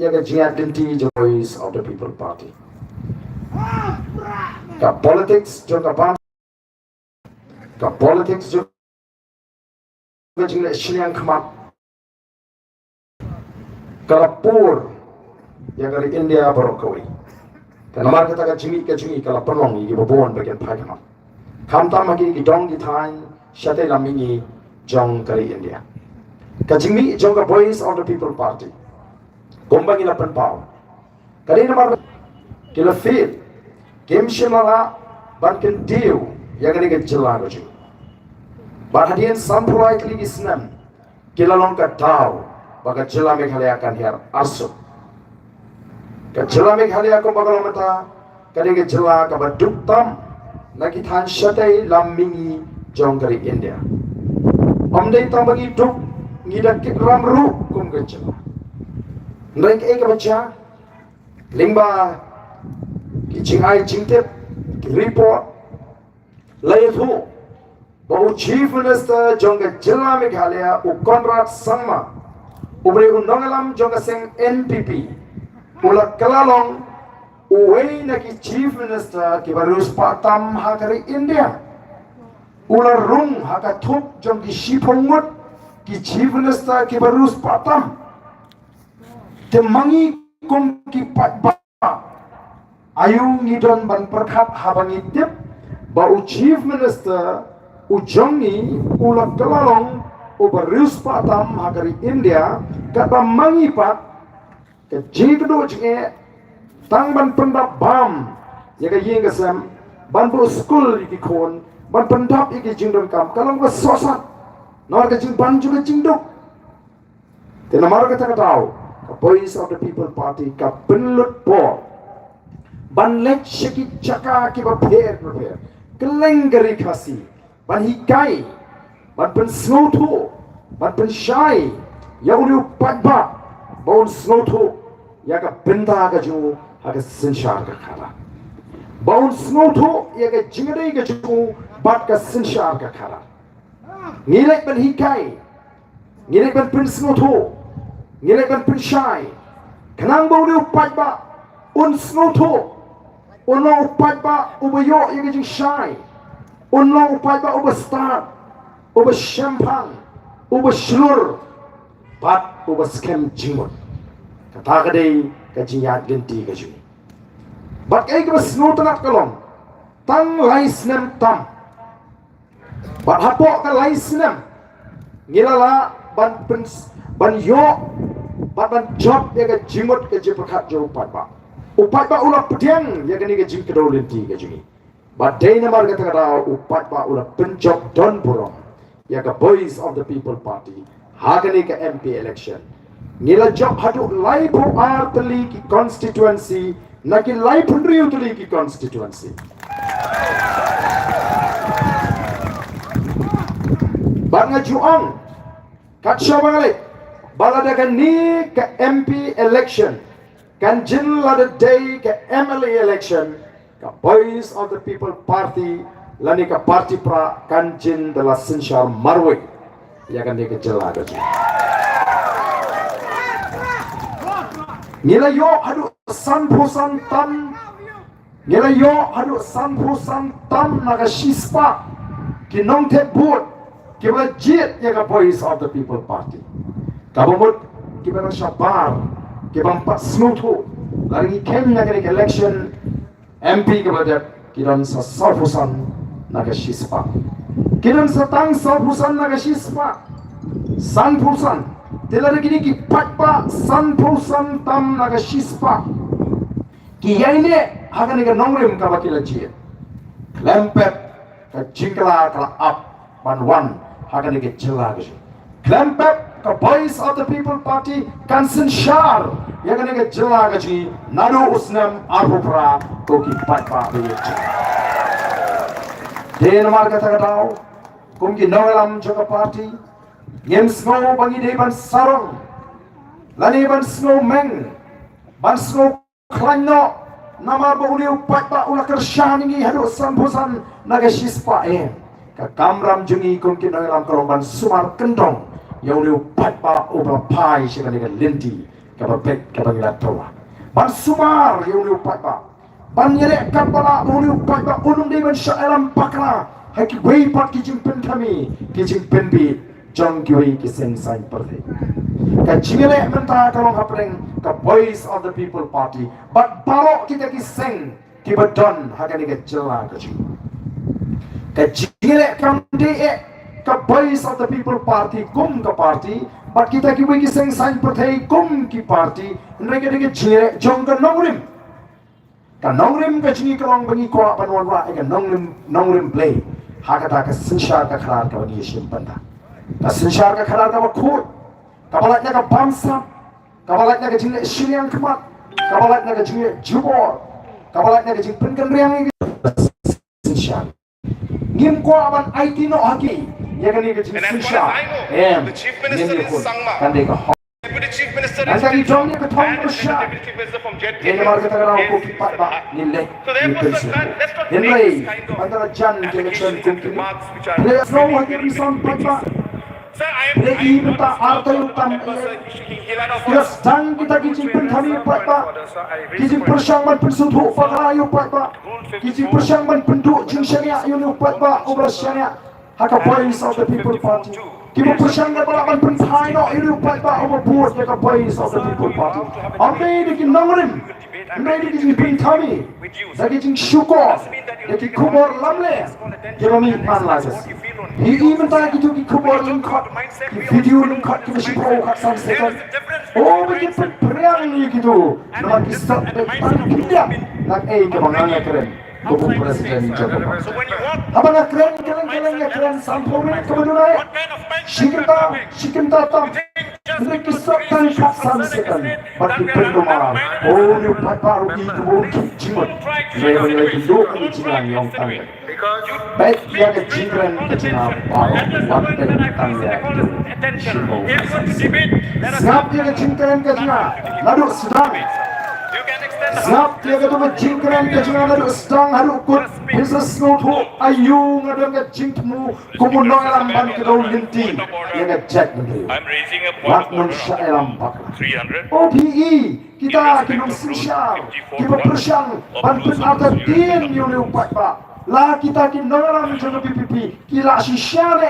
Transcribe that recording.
yang jiat dinti Voice of the People Party. Ka politics juga bang, ka politics juga jingle siang kemat. Kalapur yang dari India berokoi. Karena mereka kata jingi kalau perlong ini berbuan bagian pagi mak. Kamtam lagi di dong di time syaitan lamingi jong dari India. Kajimi jong ka Voice of the People Party. Gombang ina penpau. Kali nama kila fit game shimala banken deal yang ada ke jelar je. Bahadian sampulai kali isnam kila long ka tau baga jelar Meghalaya akan hiar asuk. Ka jelar Meghalaya ko baga mata kali ke jelar ka baduk tam lagi than syaitan lamingi jong dari India. Omdai tam bagi duk ngidak kikram ru kum ke jelar. Nrek ek baca lingba ki jingai jingtep ki report layathu bahu chief minister jonga jilla Meghalaya u Conrad Sangma ubre undongalam jonga seng NPP ula kalalong uwei na ki chief minister ki barus patam hakari India ula rung hakathuk jong ki shipongut ki chief minister ki barus patam temangi kum ki patba ayu ngidon ban perkhat habangi tip bau chief minister ujongi ulak kelalong ubarus patam hagari India kata mangi pat ke jigdo jinge tang ban pendap bam yaga yinga sam ban bu school iki kon ban pendap iki jingdon kam kalong ba sosat nor ke jing ban juga jingdok tenamar kata tahu Voice of the People Party ka penlut po ban lek shiki chaka ki ba prepare keleng gari khasi ban hikai ban pen snowto ban pen shai ya ulu patba bon snowto ya ka benda ga ju ha ka sinshar ka khala bon snowto ya ka jingade ga ju bat ka sinshar ka khala ngilek ban hikai ngilek ban pen snowto ngilek ban shai kanang bau ni upat ba un snowto unlo upat ba ubayo yang jing shai unlo upat ba uba start uba champagne uba shlur bat uba scam jimut kata kadai kajiat genti kaju bat kai ke snow tanak kalong tang lais nem tam bat hapok ka lais nem ngilala ban prince ban yo ban job ya ke jimut ke jepakat jo upat ba ulah pediang ya ke ni ke jing kedau lenti ke jingi ba dai namar kata kata upat ba ulah penjob don burong ya ke Voice of the People Party ha ke ni ke MP election nila job hadu lai bu ar teli ki constituency na ki lai punriu teli ki constituency ba ngajuang kat syawale balada kan ni ke MP election kan jin lada day ke MLA election ka Voice of the People Party lani ka party pra kan jin dala sinshar marwe ya kan dia ke jela gaji nila yo hadu sanpusan tam nila yo hadu sanpusan tam naga shispa ki nong te bud ki ba jit ya ka Voice of the People Party kabumut kibara syabar kibang pat snutu lagi ken na kini election MP kibada kidan sa sarfusan naga shispa kidan sa tang sarfusan naga shispa sanfusan tilari kini ki patpa sanfusan tam naga shispa ki yaine hagan ni nongrim kabakila jie lempet ka jingkla kala up ban hagan ni jela gaji lempet ka Voice of the People Party kan sinshar ya kan ke jela gaji nadu usnam arupra to ki patpa be den mar kata katao kum ki nolam joka party yem snow bangi de ban sarong lani ban snow meng ban snow klanno namar ba uli patpa ula kershani hadu sambusan naga shispa ka kamram jungi kum ki nolam kalomban sumar kendong yang udah patpa ubah pai sih kan dengan lenti kapapek kapangilat tawa ban sumar yung liupat ba ban yere kapala yung liupat ba unong di man siya alam pakla haki way pat kijimpen kami kijimpen bi jong kiwi kiseng sign party ka jingele menta kalong hapreng ka voice of the people party but baro kita kiseng kibadon hakani ka jela ka jingele kam de ka voice of the people party kum ka party but kita ki wiki seng sign party kum ki party nrege de jingele jong ka nongrim ka jingi kalong bangi ko panwan ra ka nongrim play hakata ka sinshar ka kharar ka bani shimpanda ka sinshar ka kharar ka khut kabalatnya ka bamsa kabalatnya ka jingi shirian kmat kabalatnya ka jingi jubor kabalatnya ka jingi penkenriang sinshar ngim ko aban IT no haki ya kan ni jingi sinshar the chief minister in Sangma, kan de ka deputy chief minister Asa in ki jong ni ka thong ko siya deputy chief minister from Jet. Ini marga tagaraw ko kipat ba nille. So therefore, sir, let's not make Henry, this kind of antara jan election allegations and kumkini. remarks which are Let's know what very, you son very pa. Sir, I Let am him not ta arta the utam. member, sir. He led off Yes, dan kita kijing penthami pa. Kijing persyang man pensudhu pa kayo pa. Kijing persyang man penduk jing syariah yun pa obras syariah. Haka voice of the people party. Kibo persyang na balakan penthai no yun pa overboard the voice of the people party. Ambe di kinongrim. Ambe di kijing penthami. Lagi jing syukur. Lagi kubur lamle. Kibo mi man lajas. Even tayo gitu ki kubur lingkot. Ki video lingkot ki masih pro kat samsekan. Oh begitu perang ni gitu. Naman kisah depan pindah. Nak kebanganga keren. Kubu Presiden Jokowi. So when you want Habang nga keren sampulin kebenaran. Shikinta tam. Hindi kisah tan samsekan. Bagi pendomar. Oh ni paparu ki kubu kijimot. Ngayon dinduk ni jingan yang tangga. because you Baik dia ke jingren ke jingan pao. Waktu tangga. if you debate, let us Siap dia ke jingren ke jingan. Lalu sedang. you can extend the Siap dia ke tuh jingren ke jingan lalu sedang haru kut. Business notu ayu ngadeng ke jingmu. Kumundong alam ban ke daun linting. Dia ke cek nanti. I'm raising a Wak point of manusia order. alam bakla. 300 OPE kita kinong sisyang. Kita persyang. Bantuan ada din yung liupat ba. La kita kinong alam sa PPP. Kila sisyang